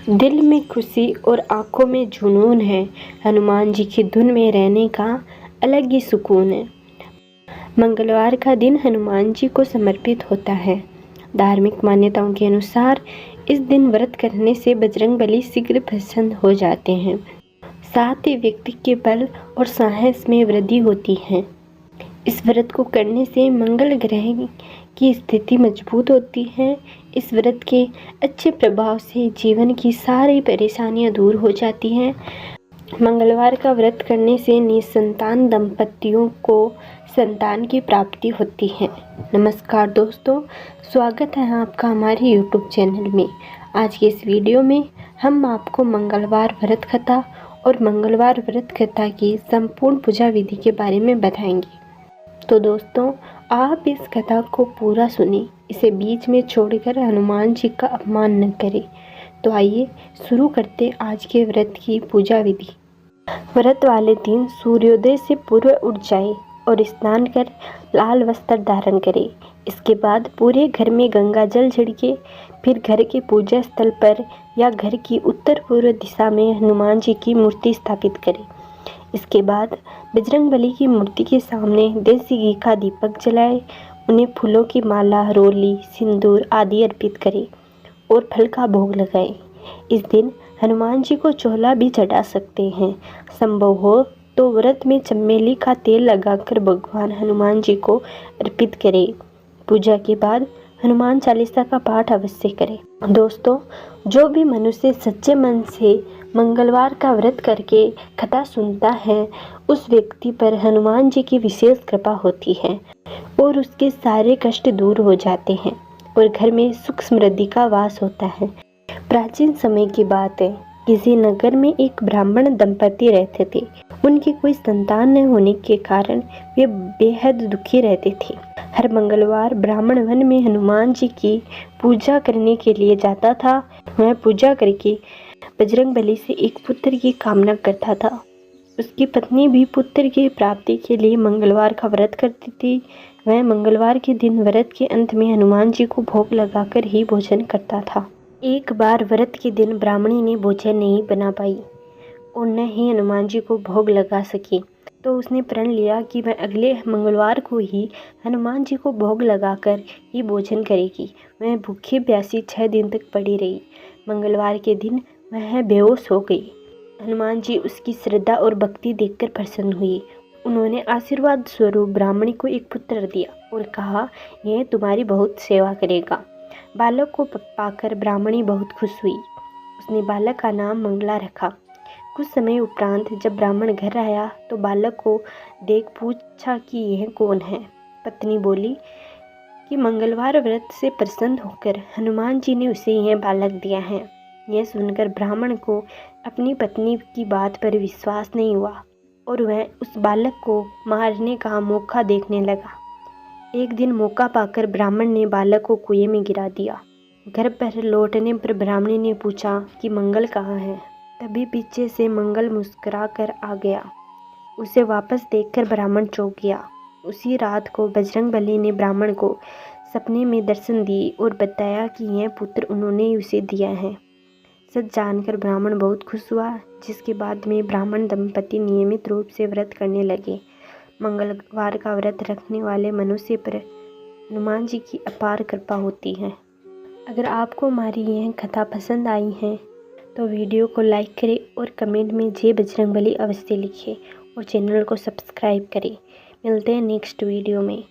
दिल में खुशी और आँखों में जुनून है। हनुमान जी की धुन में रहने का अलग ही सुकून है। मंगलवार का दिन हनुमान जी को समर्पित होता है। धार्मिक मान्यताओं के अनुसार इस दिन व्रत करने से बजरंगबली शीघ्र प्रसन्न हो जाते हैं। साथ ही व्यक्ति के बल और साहस में वृद्धि होती है। इस व्रत को करने से मंगल ग्रह की स्थिति मजबूत होती है। इस व्रत के अच्छे प्रभाव से जीवन की सारी परेशानियां दूर हो जाती हैं। मंगलवार का व्रत करने से निसंतान दंपतियों को संतान की प्राप्ति होती है। नमस्कार दोस्तों, स्वागत है आपका हमारे YouTube चैनल में। आज के इस वीडियो में हम आपको मंगलवार व्रत कथा और मंगलवार व्रत कथा की संपूर्ण पूजा विधि के बारे में बताएंगे। तो दोस्तों, आप इस कथा को पूरा सुनिए, इसे बीच में छोड़कर हनुमान जी का अपमान न करें। तो आइए शुरू करते आज के व्रत की पूजा विधि। व्रत वाले दिन सूर्योदय से पूर्व उठ जाए और स्नान कर लाल वस्त्र धारण करें। इसके बाद पूरे घर में गंगा जल छिड़के, फिर घर के पूजा स्थल पर या घर की उत्तर पूर्व दिशा में हनुमान जी की मूर्ति स्थापित करें। इसके बाद बजरंगबली की मूर्ति के सामने देसी घी का दीपक जलाएं, उन्हें फूलों की माला, रोली, सिंदूर आदि अर्पित करें और फल का भोग लगाएं। इस दिन हनुमान जी को चोला भी चढ़ा सकते हैं। संभव हो तो व्रत में चमेली का तेल लगाकर भगवान हनुमान जी को अर्पित करें। पूजा के बाद हनुमान चालीसा का पाठ अवश्य करें। दोस्तों, जो भी मनुष्य सच्चे मन से मंगलवार का व्रत करके कथा सुनता है, उस व्यक्ति पर हनुमान जी की विशेष कृपा होती है और उसके सारे कष्ट दूर हो जाते हैं और घर में सुख समृद्धि का वास होता है। प्राचीन समय की बात है, किसी नगर में एक ब्राह्मण दंपति रहते थे। उनकी कोई संतान न होने के कारण वे बेहद दुखी रहते थे। हर मंगलवार ब्राह्मण वन में हनुमान जी की पूजा करने के लिए जाता था। वह पूजा करके बजरंगबली से एक पुत्र की कामना करता था। उसकी पत्नी भी पुत्र की प्राप्ति के लिए मंगलवार का व्रत करती थी। वह मंगलवार के दिन व्रत के अंत में हनुमान जी को भोग लगाकर ही भोजन करता था। एक बार व्रत के दिन ब्राह्मणी ने भोजन नहीं बना पाई और न ही हनुमान जी को भोग लगा सकी, तो उसने प्रण लिया कि वह अगले मंगलवार को ही हनुमान जी को भोग लगाकर ही भोजन करेगी। वह भूखी प्यासी 6 दिन तक पड़ी रही। मंगलवार के दिन वह बेहोश हो गई। हनुमान जी उसकी श्रद्धा और भक्ति देखकर प्रसन्न हुई। उन्होंने आशीर्वाद स्वरूप ब्राह्मणी को एक पुत्र दिया और कहा, यह तुम्हारी बहुत सेवा करेगा। बालक को पाकर ब्राह्मणी बहुत खुश हुई। उसने बालक का नाम मंगला रखा। कुछ समय उपरांत जब ब्राह्मण घर आया तो बालक को देख पूछा कि यह कौन है। पत्नी बोली कि मंगलवार व्रत से प्रसन्न होकर हनुमान जी ने उसे यह बालक दिया है। यह सुनकर ब्राह्मण को अपनी पत्नी की बात पर विश्वास नहीं हुआ और वह उस बालक को मारने का मौका देखने लगा। एक दिन मौका पाकर ब्राह्मण ने बालक को कुएं में गिरा दिया। घर पर लौटने पर ब्राह्मणी ने पूछा कि मंगल कहाँ है। तभी पीछे से मंगल मुस्कुरा कर आ गया। उसे वापस देखकर ब्राह्मण चौंक गया। उसी रात को बजरंगबली ने ब्राह्मण को सपने में दर्शन दिए और बताया कि यह पुत्र उन्होंने उसे दिया है। सच जानकर ब्राह्मण बहुत खुश हुआ, जिसके बाद में ब्राह्मण दंपति नियमित रूप से व्रत करने लगे। मंगलवार का व्रत रखने वाले मनुष्य पर हनुमान जी की अपार कृपा होती है। अगर आपको हमारी यह कथा पसंद आई है तो वीडियो को लाइक करें और कमेंट में जय बजरंगबली अवश्य लिखें और चैनल को सब्सक्राइब करें। मिलते हैं नेक्स्ट वीडियो में।